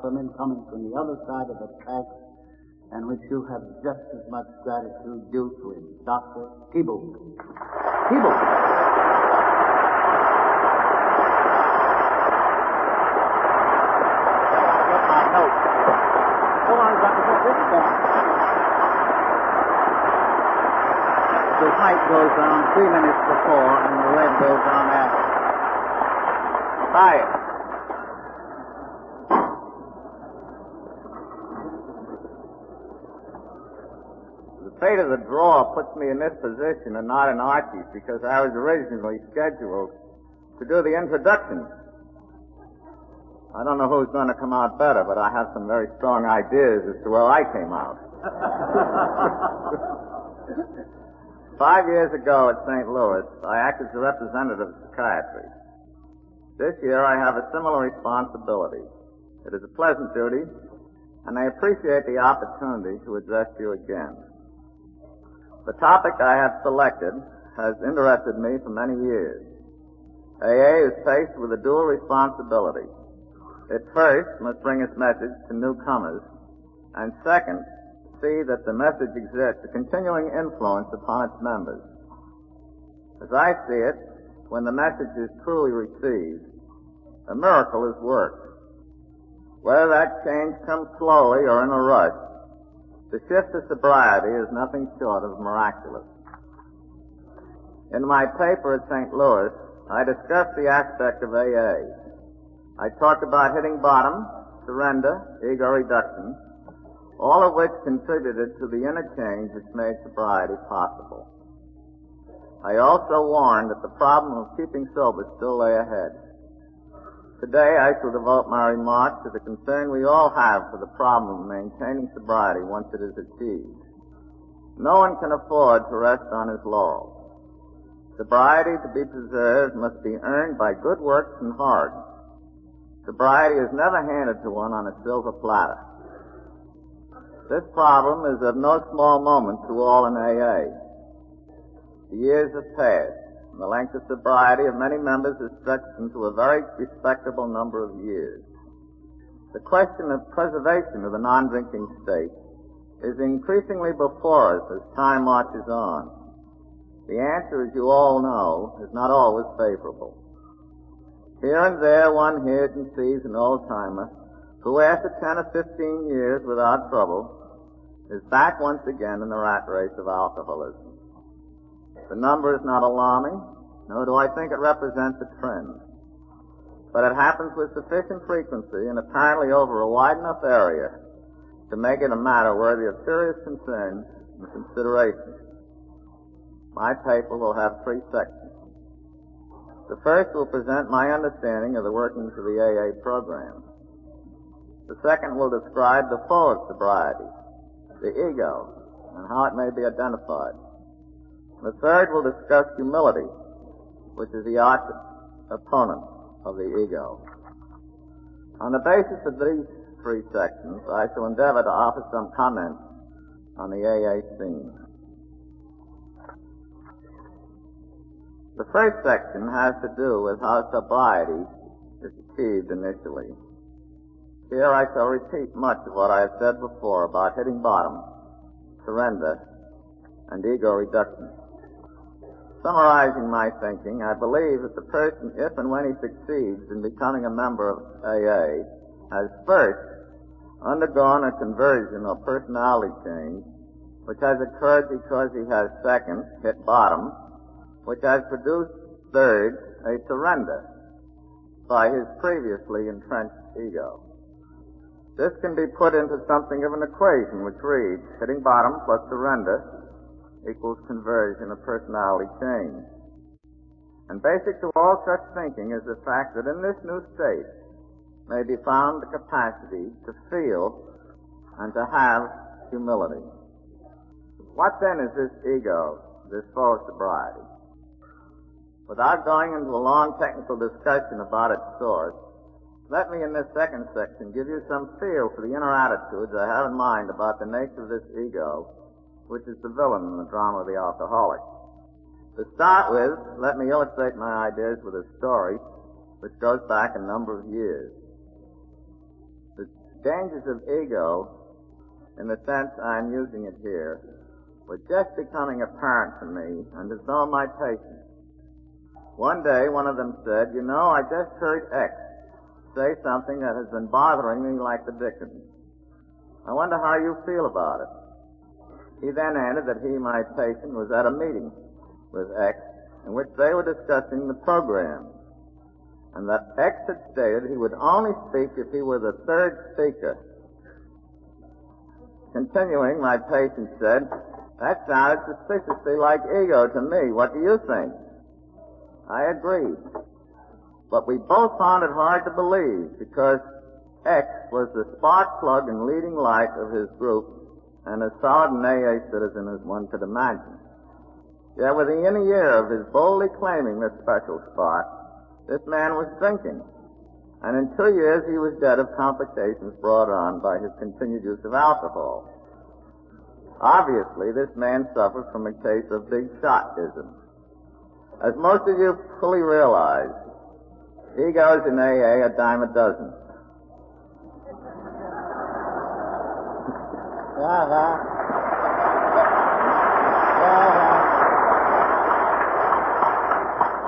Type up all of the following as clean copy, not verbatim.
for men coming from the other side of the tracks, and which you have just as much gratitude due to him, Dr. Tiebout. Tiebout. Get my note. Go on, Dr. Put this down. The white goes on 3 minutes before, and the red goes on after. Fire. The fate of the draw puts me in this position and not in Archie's because I was originally scheduled to do the introduction. I don't know who's going to come out better, but I have some very strong ideas as to where I came out. 5 years ago at St. Louis, I acted as a representative of psychiatry. This year I have a similar responsibility. It is a pleasant duty, and I appreciate the opportunity to address you again. The topic I have selected has interested me for many years. AA is faced with a dual responsibility. It first must bring its message to newcomers, and second, see that the message exerts a continuing influence upon its members. As I see it, when the message is truly received, a miracle is worked. Whether that change comes slowly or in a rush, the shift to sobriety is nothing short of miraculous. In my paper at St. Louis, I discussed the aspect of AA. I talked about hitting bottom, surrender, ego reduction, all of which contributed to the inner change which made sobriety possible. I also warned that the problem of keeping sober still lay ahead. Today I shall devote my remarks to the concern we all have for the problem of maintaining sobriety once it is achieved. No one can afford to rest on his laurels. Sobriety to be preserved must be earned by good works and hard. Sobriety is never handed to one on a silver platter. This problem is of no small moment to all in AA. The years have passed, and the length of sobriety of many members is stretched into a very respectable number of years. The question of preservation of the non-drinking state is increasingly before us as time marches on. The answer, as you all know, is not always favorable. Here and there one hears and sees an old-timer who, after 10 or 15 years without trouble, is back once again in the rat race of alcoholism. The number is not alarming, nor do I think it represents a trend. But it happens with sufficient frequency and apparently over a wide enough area to make it a matter worthy of serious concern and consideration. My paper will have 3 sections. The first will present my understanding of the workings of the AA program. The second will describe the foe of sobriety, the ego, and how it may be identified. The third will discuss humility, which is the arch opponent of the ego. On the basis of these 3 sections, I shall endeavor to offer some comments on the AA scene. The first section has to do with how sobriety is achieved initially. Here I shall repeat much of what I have said before about hitting bottom, surrender, and ego reduction. Summarizing my thinking, I believe that the person, if and when he succeeds in becoming a member of AA, has first undergone a conversion or personality change, which has occurred because he has second, hit bottom, which has produced third, a surrender by his previously entrenched ego. This can be put into something of an equation which reads, hitting bottom plus surrender equals conversion of personality change. And basic to all such thinking is the fact that in this new state may be found the capacity to feel and to have humility. What then is this ego, this foe of sobriety? Without going into a long technical discussion about its source, let me in this second section give you some feel for the inner attitudes I have in mind about the nature of this ego, which is the villain in the drama of the alcoholic. To start with, let me illustrate my ideas with a story which goes back a number of years. The dangers of ego, in the sense I'm using it here, were just becoming apparent to me and to some of my patients. One day, one of them said, "You know, I just heard X say something that has been bothering me like the dickens. I wonder how you feel about it." He then added that he, my patient, was at a meeting with X in which they were discussing the program, and that X had stated he would only speak if he were the third speaker. Continuing, my patient said, "That sounded suspiciously like ego to me. What do you think?" I agreed. But we both found it hard to believe because X was the spark plug and leading light of his group and as solid an AA citizen as one could imagine. Yet within a year of his boldly claiming this special spark, this man was drinking. And in 2 years he was dead of complications brought on by his continued use of alcohol. Obviously, this man suffered from a case of big shotism. As most of you fully realize, egos in AA a dime a dozen.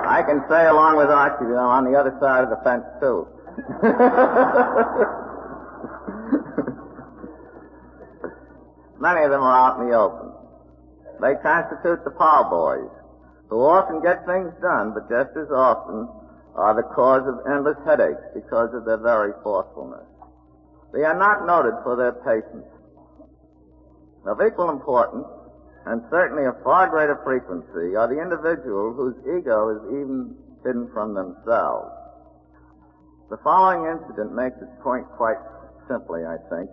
I can say, along with Archie, I'm on the other side of the fence, too. Many of them are out in the open. They constitute the power boys, who often get things done, but just as often are the cause of endless headaches because of their very forcefulness. They are not noted for their patience. Of equal importance, and certainly of far greater frequency, are the individual whose ego is even hidden from themselves. The following incident makes its point quite simply, I think.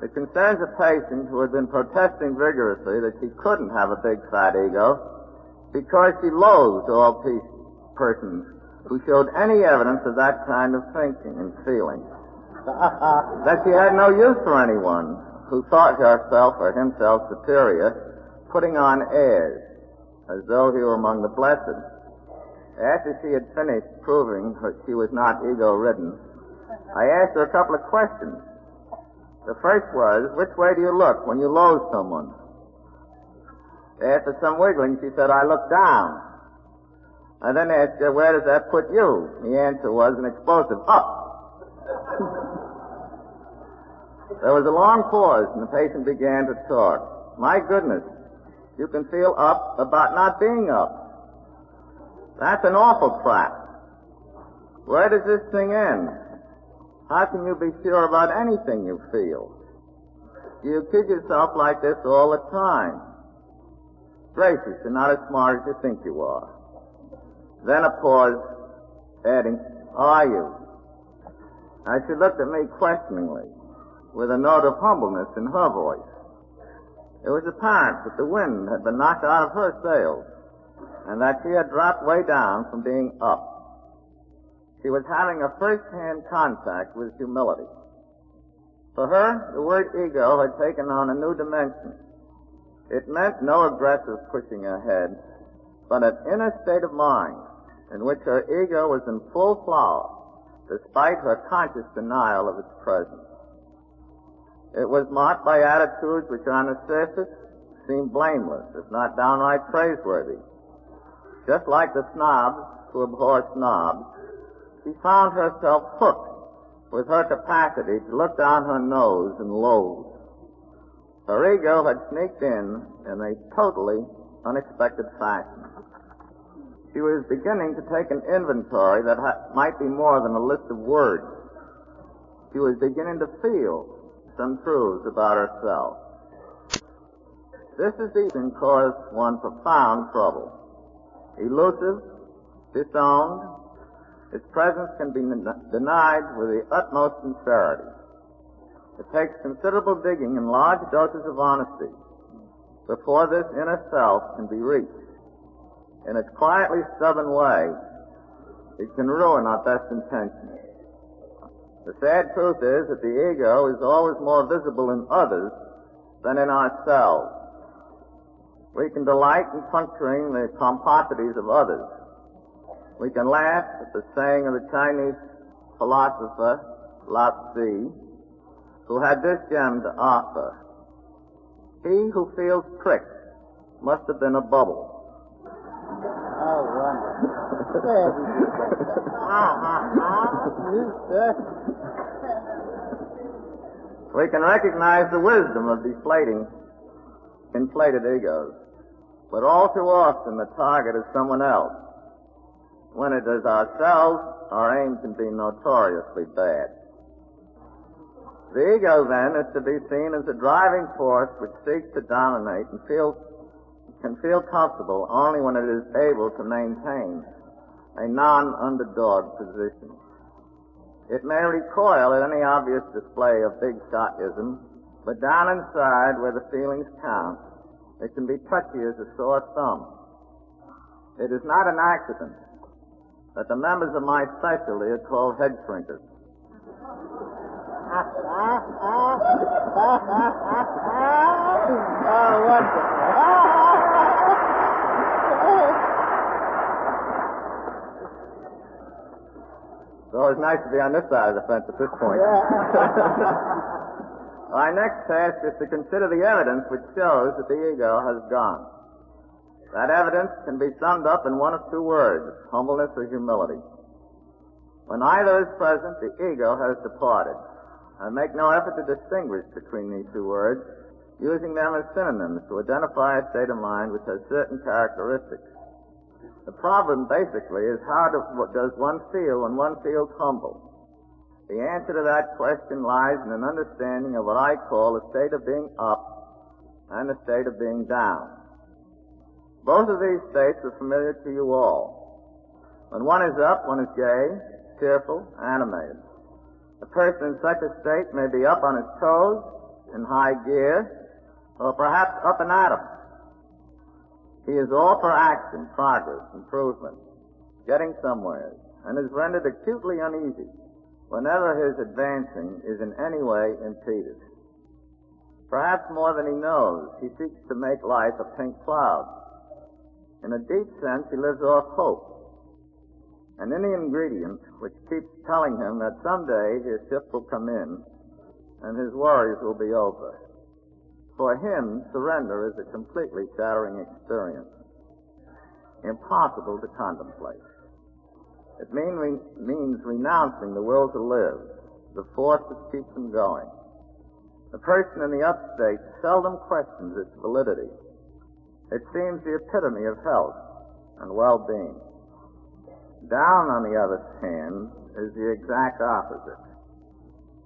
It concerns a patient who had been protesting vigorously that she couldn't have a big fat ego because she loathed all persons who showed any evidence of that kind of thinking and feeling. That she had no use for anyone who thought herself or himself superior, putting on airs, as though he were among the blessed. After she had finished proving she was not ego-ridden, I asked her a couple of questions. The first was, which way do you look when you loathe someone? After some wiggling, she said, I look down. I then asked her, where does that put you? The answer was an explosive, up. There was a long pause, and the patient began to talk. My goodness, you can feel up about not being up. That's an awful trap. Where does this thing end? How can you be sure about anything you feel? You kid yourself like this all the time. Gracious, you're not as smart as you think you are. Then a pause, adding, how are you? Now she looked at me questioningly, with a note of humbleness in her voice. It was apparent that the wind had been knocked out of her sails, and that she had dropped way down from being up. She was having a first-hand contact with humility. For her, the word ego had taken on a new dimension. It meant no aggressive pushing ahead, but an inner state of mind in which her ego was in full flower, despite her conscious denial of its presence. It was marked by attitudes which on the surface seemed blameless, if not downright praiseworthy. Just like the snobs who abhor snobs, she found herself hooked with her capacity to look down her nose and loathe. Her ego had sneaked in a totally unexpected fashion. She was beginning to take an inventory that might be more than a list of words. She was beginning to feel some truths about herself. This disease caused one profound trouble. Elusive, disowned, its presence can be denied with the utmost sincerity. It takes considerable digging and large doses of honesty before this inner self can be reached. In its quietly stubborn way, it can ruin our best intentions. The sad truth is that the ego is always more visible in others than in ourselves. We can delight in puncturing the pomposities of others. We can laugh at the saying of the Chinese philosopher Lao Tzu, who had this gem to offer. He who feels pricked must have been a bubble. Oh, wonderful. Where did you get that? You, sir? We can recognize the wisdom of inflated egos. But all too often the target is someone else. When it is ourselves, our aim can be notoriously bad. The ego, then, is to be seen as a driving force which seeks to dominate and can feel comfortable only when it is able to maintain a non-underdog position. It may recoil at any obvious display of big shotism, but down inside where the feelings count, it can be touchy as a sore thumb. It is not an accident that the members of my specialty are called head shrinkers. Oh, wonderful. It's always nice to be on this side of the fence at this point. Our next task is to consider the evidence which shows that the ego has gone. That evidence can be summed up in one of two words, humbleness or humility. When either is present, the ego has departed. I make no effort to distinguish between these two words, using them as synonyms to identify a state of mind which has certain characteristics. The problem, basically, is how does one feel when one feels humble? The answer to that question lies in an understanding of what I call a state of being up and a state of being down. Both of these states are familiar to you all. When one is up, one is gay, cheerful, animated. A person in such a state may be up on his toes, in high gear, or perhaps up and at 'em. He is all for action, progress, improvement, getting somewhere, and is rendered acutely uneasy whenever his advancing is in any way impeded. Perhaps more than he knows, he seeks to make life a pink cloud. In a deep sense, he lives off hope, an ingredient which keeps telling him that someday his ship will come in and his worries will be over. For him, surrender is a completely shattering experience, impossible to contemplate. It means renouncing the will to live, the force that keeps him going. The person in the upstate seldom questions its validity. It seems the epitome of health and well-being. Down, on the other hand, is the exact opposite.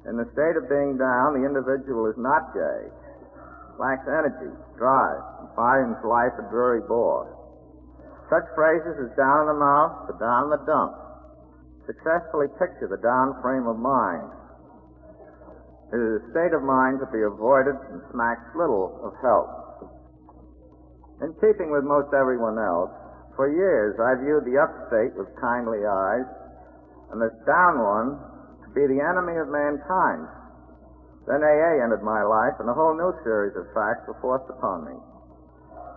In the state of being down, the individual is not gay, lacks energy, drive, and finds life a dreary bore. Such phrases as down in the mouth, or down in the dumps, successfully picture the down frame of mind. It is a state of mind to be avoided and smacks little of health. In keeping with most everyone else, for years I viewed the upstate with kindly eyes, and this down one to be the enemy of mankind. Then AA entered my life, and a whole new series of facts were forced upon me.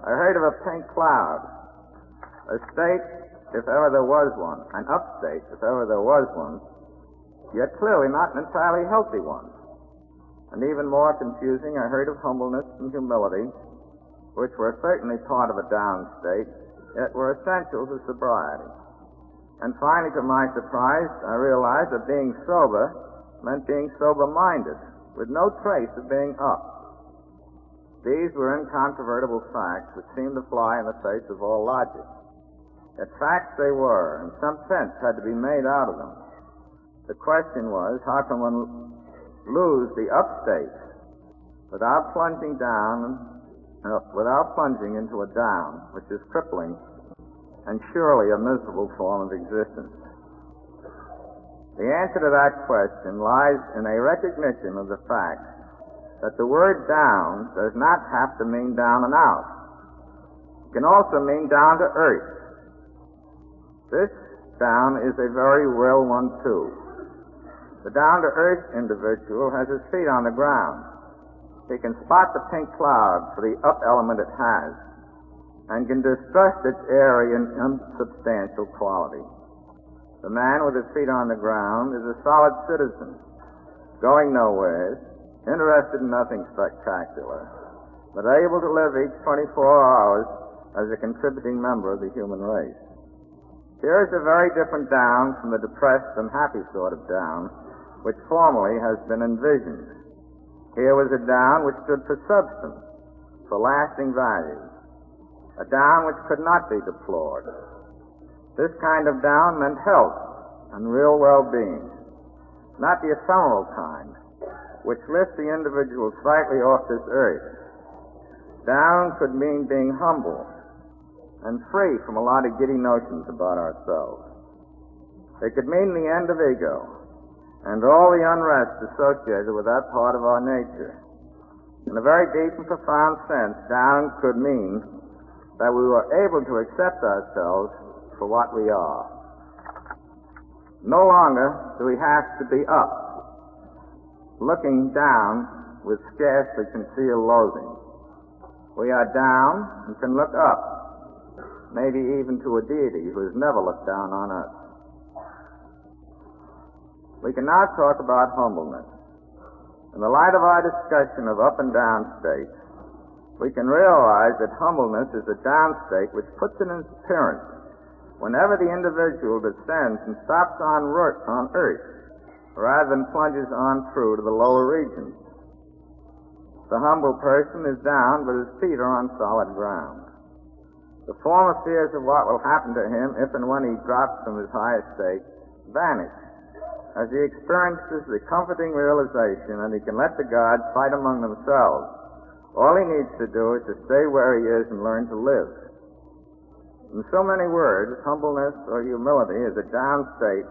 I heard of a pink cloud, a state, if ever there was one, an upstate, if ever there was one, yet clearly not an entirely healthy one. And even more confusing, I heard of humbleness and humility, which were certainly part of a down state, yet were essential to sobriety. And finally, to my surprise, I realized that being sober meant being sober-minded, with no trace of being up. These were incontrovertible facts which seemed to fly in the face of all logic. Yet facts they were, and some sense had to be made out of them. The question was, how can one lose the upstate without plunging into a down, which is crippling and surely a miserable form of existence? The answer to that question lies in a recognition of the fact that the word down does not have to mean down and out. It can also mean down to earth. This down is a very real one, too. The down-to-earth individual has his feet on the ground. He can spot the pink cloud for the up element it has, and can distrust its airy and unsubstantial quality. The man with his feet on the ground is a solid citizen, going nowhere, interested in nothing spectacular, but able to live each 24 hours as a contributing member of the human race. Here is a very different down from the depressed and happy sort of down which formerly has been envisioned. Here was a down which stood for substance, for lasting value, a down which could not be deplored. This kind of down meant health and real well-being, not the ephemeral kind, which lifts the individual slightly off this earth. Down could mean being humble and free from a lot of giddy notions about ourselves. It could mean the end of ego and all the unrest associated with that part of our nature. In a very deep and profound sense, down could mean that we were able to accept ourselves for what we are. No longer do we have to be up, looking down with scarcely concealed loathing. We are down and can look up, maybe even to a deity who has never looked down on us. We can now talk about humbleness. In the light of our discussion of up and down states, we can realize that humbleness is a down state which puts in its appearance whenever the individual descends and stops on earth rather than plunges on through to the lower regions. The humble person is down, but his feet are on solid ground. The former fears of what will happen to him if and when he drops from his higher state vanish, as he experiences the comforting realization that he can let the gods fight among themselves. All he needs to do is to stay where he is and learn to live. In so many words, humbleness or humility is a down state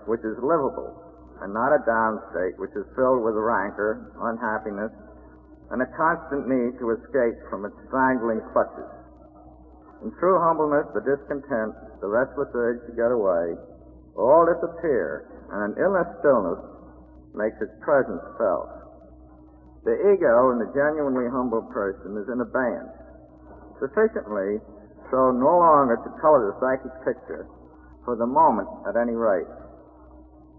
which is livable, and not a down state which is filled with rancor, unhappiness, and a constant need to escape from its strangling clutches. In true humbleness, the discontent, the restless urge to get away, all disappear, and an inner stillness makes its presence felt. The ego in the genuinely humble person is in abeyance, sufficiently so no longer to color the psychic picture, for the moment at any rate.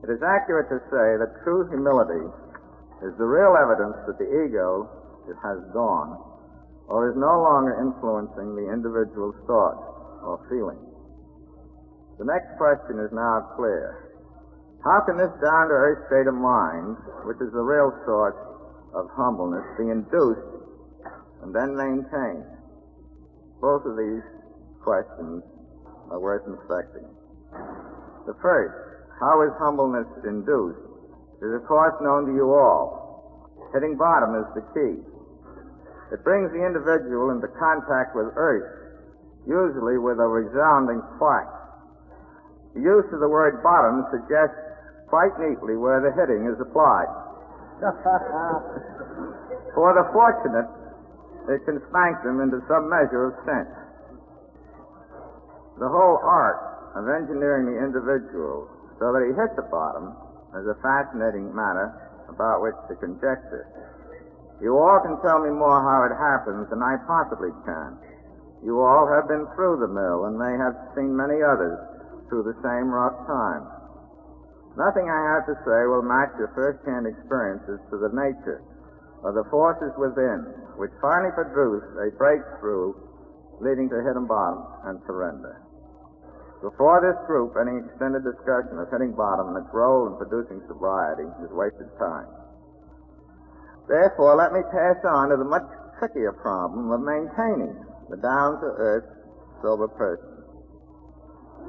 It is accurate to say that true humility is the real evidence that the ego has gone, or is no longer influencing the individual's thoughts or feelings. The next question is now clear. How can this down-to-earth state of mind, which is the real source of humbleness, be induced and then maintained? Both of these questions are worth inspecting. The first, how is humbleness induced, is of course known to you all. Hitting bottom is the key. It brings the individual into contact with earth, usually with a resounding thwack. The use of the word bottom suggests quite neatly where the hitting is applied. For the fortunate, it can spank them into some measure of sense. The whole art of engineering the individual so that he hits the bottom is a fascinating matter about which to conjecture. You all can tell me more how it happens than I possibly can. You all have been through the mill and may have seen many others through the same rough time. Nothing I have to say will match your first-hand experiences to the nature of the forces within which finally produce a breakthrough leading to hitting bottom and surrender. Before this group, any extended discussion of hitting bottom and its role in producing sobriety is wasted time. Therefore, let me pass on to the much trickier problem of maintaining the down-to-earth sober person.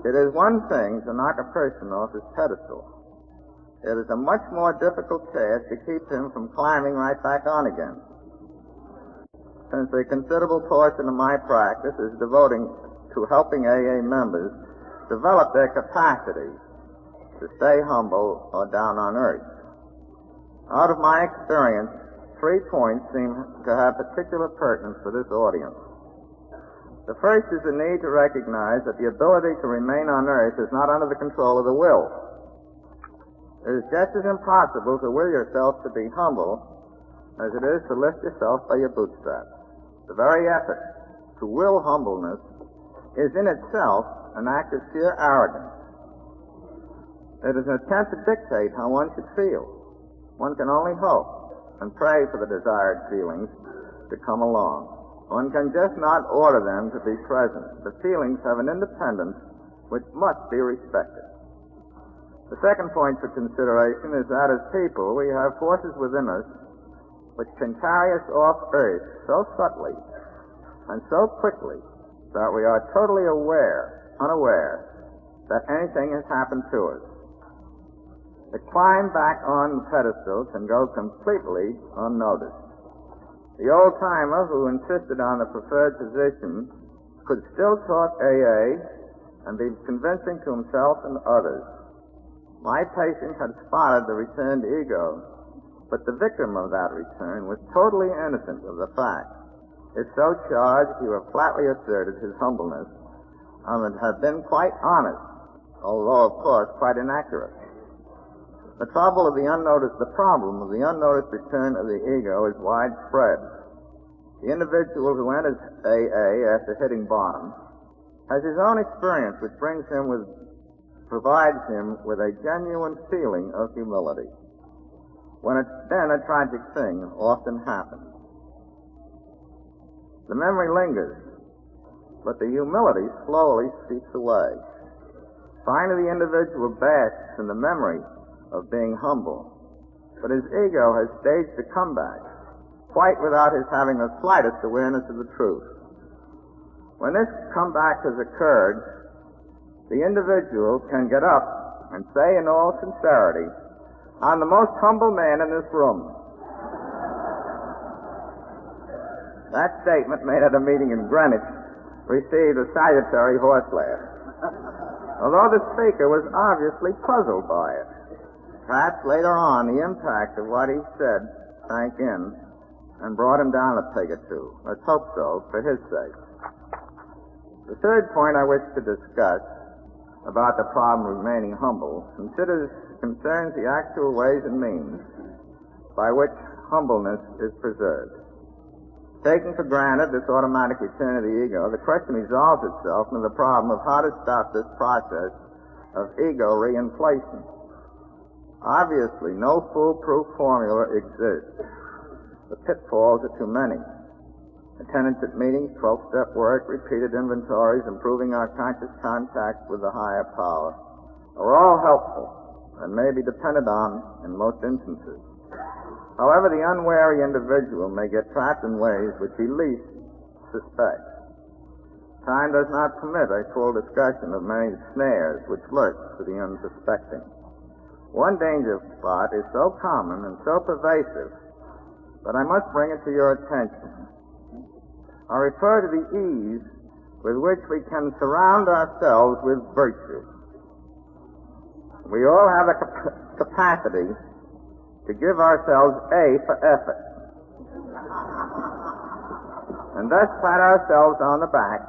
It is one thing to knock a person off his pedestal. It is a much more difficult task to keep him from climbing right back on again. Since a considerable portion of my practice is devoting to helping AA members develop their capacity to stay humble or down on earth. Out of my experience, 3 points seem to have particular pertinence for this audience. The first is the need to recognize that the ability to remain on earth is not under the control of the will. It is just as impossible to will yourself to be humble as it is to lift yourself by your bootstraps. The very effort to will humbleness is in itself an act of sheer arrogance. It is an attempt to dictate how one should feel. One can only hope and pray for the desired feelings to come along. One can just not order them to be present. The feelings have an independence which must be respected. The second point for consideration is that as people, we have forces within us which can carry us off earth so subtly and so quickly that we are totally unaware that anything has happened to us. The climb back on the pedestal can go completely unnoticed. The old-timer who insisted on the preferred position could still talk AA and be convincing to himself and others. My patient had spotted the returned ego, but the victim of that return was totally innocent of the fact. If so charged, he would flatly asserted his humbleness and had been quite honest, although, of course, quite inaccurate. The problem of the unnoticed return of the ego is widespread. The individual who enters AA after hitting bottom has his own experience which provides him with a genuine feeling of humility. Then a tragic thing often happens. The memory lingers, but the humility slowly seeps away. Finally, the individual basks in the memory of being humble, but his ego has staged a comeback, quite without his having the slightest awareness of the truth. When this comeback has occurred, the individual can get up and say in all sincerity, "I'm the most humble man in this room." That statement, made at a meeting in Greenwich, received a salutary horse laugh, although the speaker was obviously puzzled by it. Perhaps later on the impact of what he said sank in and brought him down a peg or two. Let's hope so, for his sake. The third point I wish to discuss about the problem of remaining humble concerns the actual ways and means by which humbleness is preserved. Taking for granted this automatic return of the ego, the question resolves itself into the problem of how to stop this process of ego reinflation. Obviously, no foolproof formula exists. The pitfalls are too many. Attendance at meetings, 12-step work, repeated inventories, improving our conscious contact with the higher power are all helpful and may be depended on in most instances. However, the unwary individual may get trapped in ways which he least suspects. Time does not permit a full discussion of many snares which lurk for the unsuspecting. One danger spot is so common and so pervasive that I must bring it to your attention. I refer to the ease with which we can surround ourselves with virtue. We all have the capacity to give ourselves A for effort, and thus pat ourselves on the back,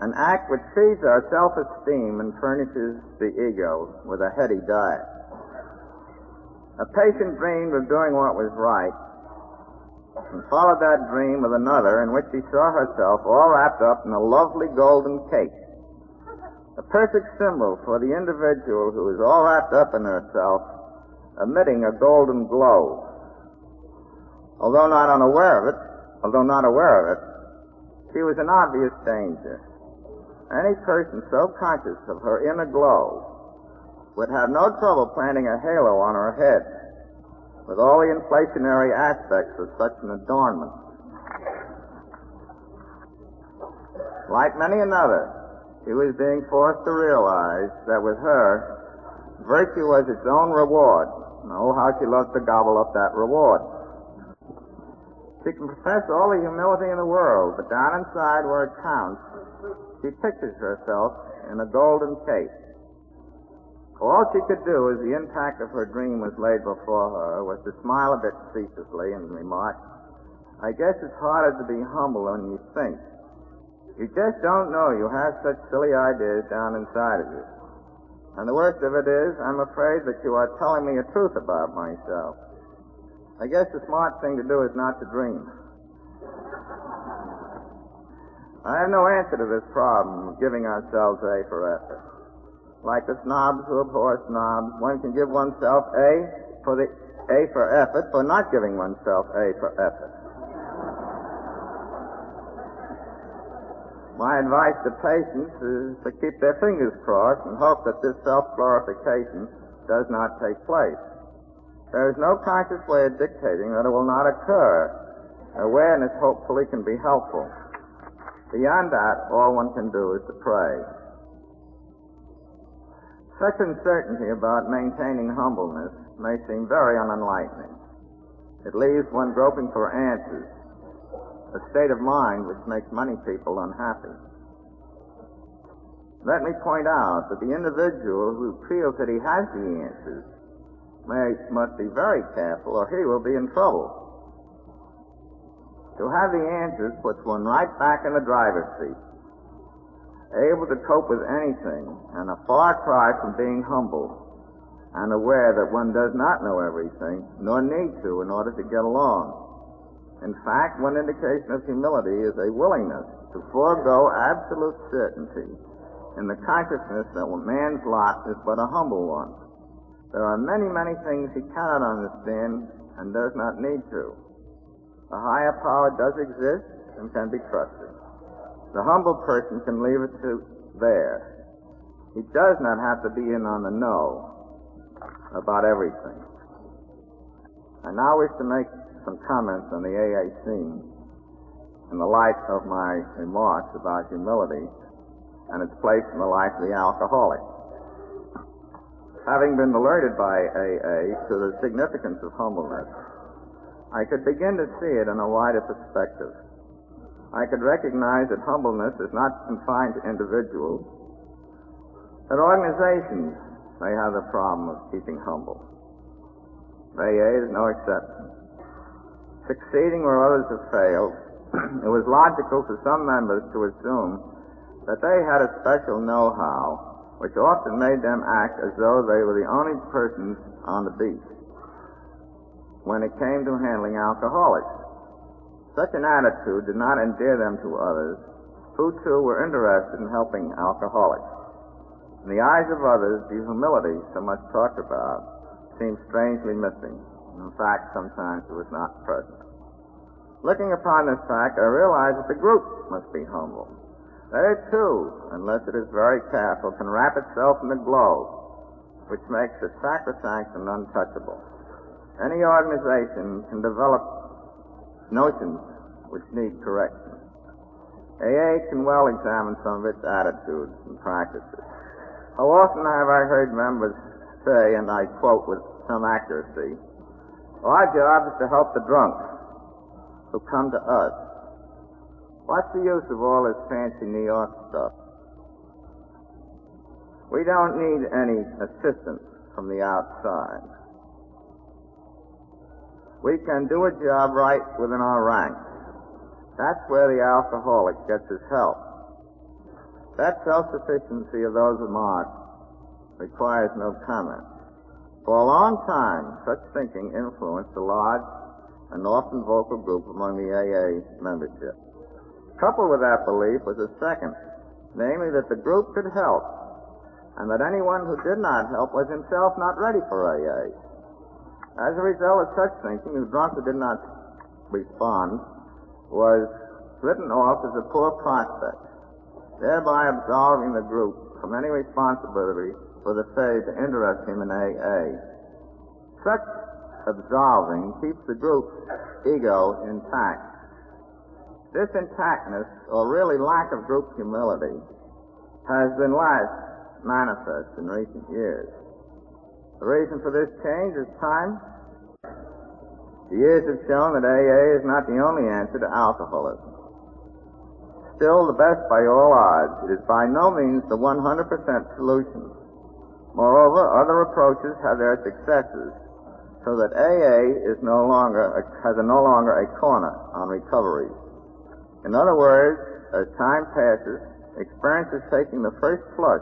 an act which feeds our self-esteem and furnishes the ego with a heady diet. A patient dreamed of doing what was right and followed that dream with another in which she saw herself all wrapped up in a lovely golden cake, a perfect symbol for the individual who is all wrapped up in herself, emitting a golden glow. Although not aware of it, she was in obvious danger. Any person so conscious of her inner glow would have no trouble planting a halo on her head with all the inflationary aspects of such an adornment. Like many another, she was being forced to realize that with her, virtue was its own reward. Oh, how she loves to gobble up that reward. She can profess all the humility in the world, but down inside where it counts, she pictures herself in a golden case. All she could do as the impact of her dream was laid before her was to smile a bit facetiously and remark, "I guess it's harder to be humble than you think. You just don't know you have such silly ideas down inside of you. And the worst of it is, I'm afraid that you are telling me a truth about myself. I guess the smart thing to do is not to dream." I have no answer to this problem of giving ourselves A for effort. Like the snobs who abhor snobs, one can give oneself A for the A for effort for not giving oneself A for effort. My advice to patients is to keep their fingers crossed and hope that this self-glorification does not take place. There is no conscious way of dictating that it will not occur. Awareness hopefully can be helpful. Beyond that, all one can do is to pray. Such uncertainty about maintaining humbleness may seem very unenlightening. It leaves one groping for answers, a state of mind which makes many people unhappy. Let me point out that the individual who feels that he has the answers must be very careful or he will be in trouble. To have the answers puts one right back in the driver's seat, able to cope with anything, and a far cry from being humble and aware that one does not know everything, nor need to in order to get along. In fact, one indication of humility is a willingness to forego absolute certainty in the consciousness that man's lot is but a humble one. There are many, many things he cannot understand and does not need to. The higher power does exist and can be trusted. The humble person can leave it to there. He does not have to be in on the know about everything. I now wish to make some comments on the AA scene in the light of my remarks about humility and its place in the life of the alcoholic. Having been alerted by AA to the significance of humbleness, I could begin to see it in a wider perspective. I could recognize that humbleness is not confined to individuals, that organizations may have the problem of keeping humble. AA is no exception. Succeeding where others have failed, it was logical for some members to assume that they had a special know-how, which often made them act as though they were the only persons on the beat when it came to handling alcoholics. Such an attitude did not endear them to others, who too were interested in helping alcoholics. In the eyes of others, the humility so much talked about seemed strangely missing. In fact, sometimes it was not present. Looking upon this fact, I realized that the group must be humble. They, too, unless it is very careful, can wrap itself in the glow, which makes it sacrosanct and untouchable. Any organization can develop notions which need correction. AA can well examine some of its attitudes and practices. How often have I heard members say, and I quote with some accuracy, "Our job is to help the drunks who come to us. What's the use of all this fancy New York stuff? We don't need any assistance from the outside. We can do a job right within our ranks. That's where the alcoholic gets his help." That self-sufficiency of those remarks requires no comment. For a long time, such thinking influenced a large and often vocal group among the AA membership. Coupled with that belief was a second, namely that the group could help, and that anyone who did not help was himself not ready for AA. As a result of such thinking, the drunk who did not respond was written off as a poor prospect, thereby absolving the group from any responsibility for the failure to interest him in AA. Such absolving keeps the group's ego intact. This intactness, or really lack of group humility, has been less manifest in recent years. The reason for this change is time. The years have shown that AA is not the only answer to alcoholism. Still, the best by all odds, it is by no means the 100% solution. Moreover, other approaches have their successes, so that AA has no longer a corner on recovery. In other words, as time passes, experience is taking the first flush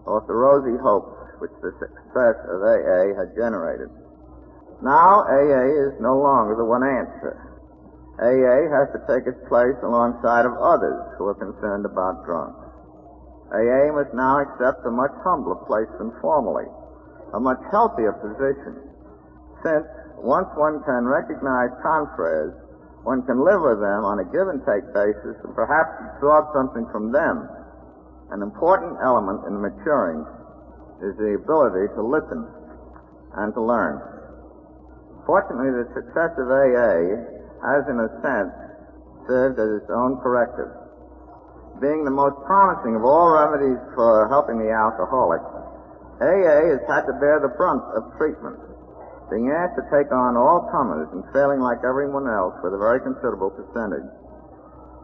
off the rosy hopes which the success of AA had generated. Now, AA is no longer the one answer. AA has to take its place alongside of others who are concerned about drunks. AA must now accept a much humbler place than formerly, a much healthier position, since once one can recognize confreres, one can live with them on a give-and-take basis and perhaps absorb something from them. An important element in maturing is the ability to listen and to learn. Fortunately, the success of AA has, in a sense, served as its own corrective. Being the most promising of all remedies for helping the alcoholic, AA has had to bear the brunt of treatment, being asked to take on all comers and failing like everyone else with a very considerable percentage.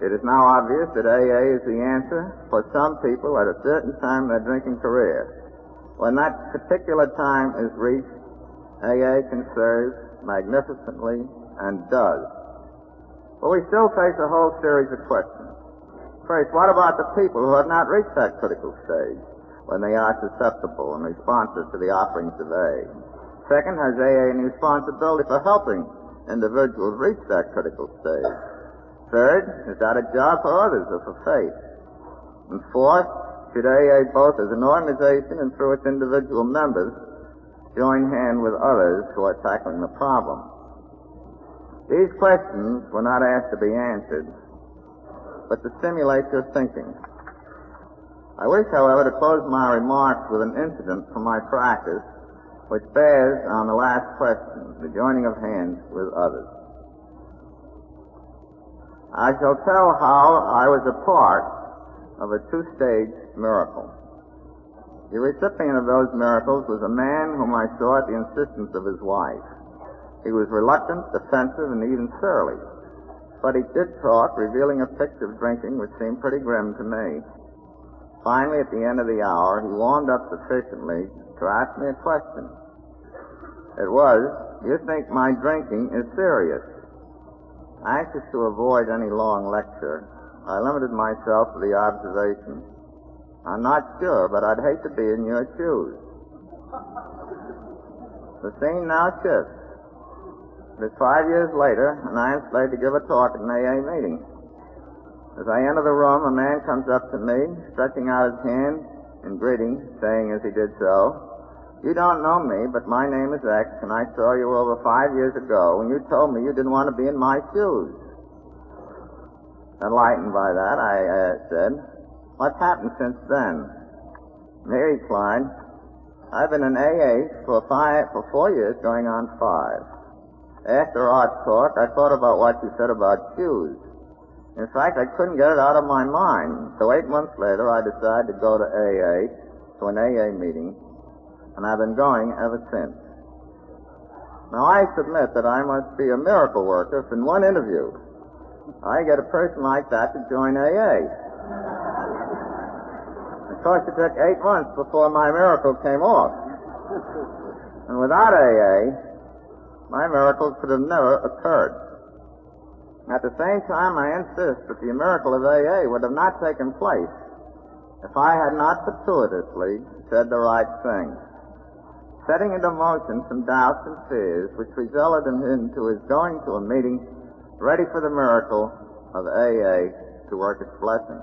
It is now obvious that AA is the answer for some people at a certain time in their drinking career. When that particular time is reached, AA can serve magnificently and does. But we still face a whole series of questions. First, what about the people who have not reached that critical stage when they are susceptible and responsive to the offerings of AA? Second, has AA any responsibility for helping individuals reach that critical stage? Third, is that a job for others or for faith? And fourth, should AA both as an organization and through its individual members join hand with others who are tackling the problem? These questions were not asked to be answered, but to stimulate your thinking. I wish, however, to close my remarks with an incident from my practice which bears on the last question, the joining of hands with others. I shall tell how I was a part of a two-stage miracle. The recipient of those miracles was a man whom I saw at the insistence of his wife. He was reluctant, defensive, and even surly, but he did talk, revealing a picture of drinking which seemed pretty grim to me. Finally, at the end of the hour, he warmed up sufficiently to ask me a question. It was, "You think my drinking is serious?" Anxious to avoid any long lecture, I limited myself to the observation, "I'm not sure, but I'd hate to be in your shoes." The scene now shifts. It is 5 years later, and I am slated to give a talk at an AA meeting. As I enter the room, a man comes up to me, stretching out his hand in greeting, saying as he did so, "You don't know me, but my name is X, and I saw you over 5 years ago when you told me you didn't want to be in my shoes." Enlightened by that, I said, "What's happened since then?" And he replied, "I've been in AA for 4 years, going on 5. After our talk, I thought about what you said about shoes. In fact, I couldn't get it out of my mind. So 8 months later, I decided to go to AA, to an AA meeting, and I've been going ever since." Now, I submit that I must be a miracle worker if in one interview I get a person like that to join AA. Of course, it took 8 months before my miracle came off. And without AA, my miracle could have never occurred. At the same time, I insist that the miracle of AA would have not taken place if I had not fortuitously said the right thing, setting into motion some doubts and fears which resulted in him to his going to a meeting ready for the miracle of AA to work its blessing.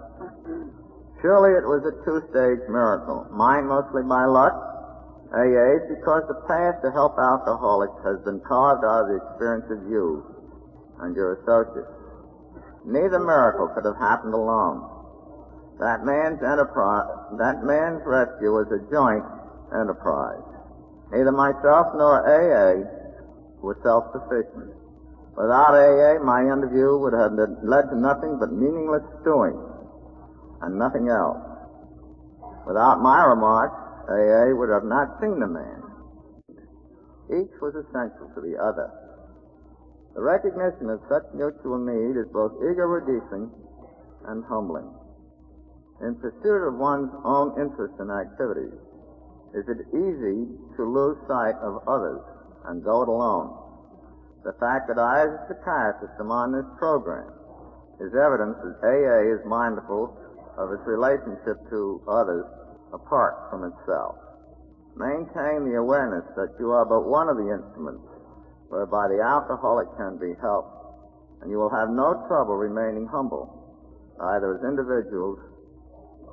Surely it was a two-stage miracle, mine mostly by luck, AA's because the path to help alcoholics has been carved out of the experience of you and your associates. Neither miracle could have happened alone. That man's rescue was a joint enterprise. Neither myself nor AA were self-sufficient. Without AA, my interview would have led to nothing but meaningless stewing and nothing else. Without my remarks, AA would have not seen the man. Each was essential to the other. The recognition of such mutual need is both ego-reducing and humbling. In pursuit of one's own interests and activities, is it easy to lose sight of others and go it alone? The fact that I, as a psychiatrist, am on this program is evidence that AA is mindful of its relationship to others apart from itself. Maintain the awareness that you are but one of the instruments whereby the alcoholic can be helped, and you will have no trouble remaining humble, either as individuals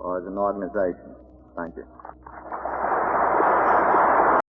or as an organization. Thank you.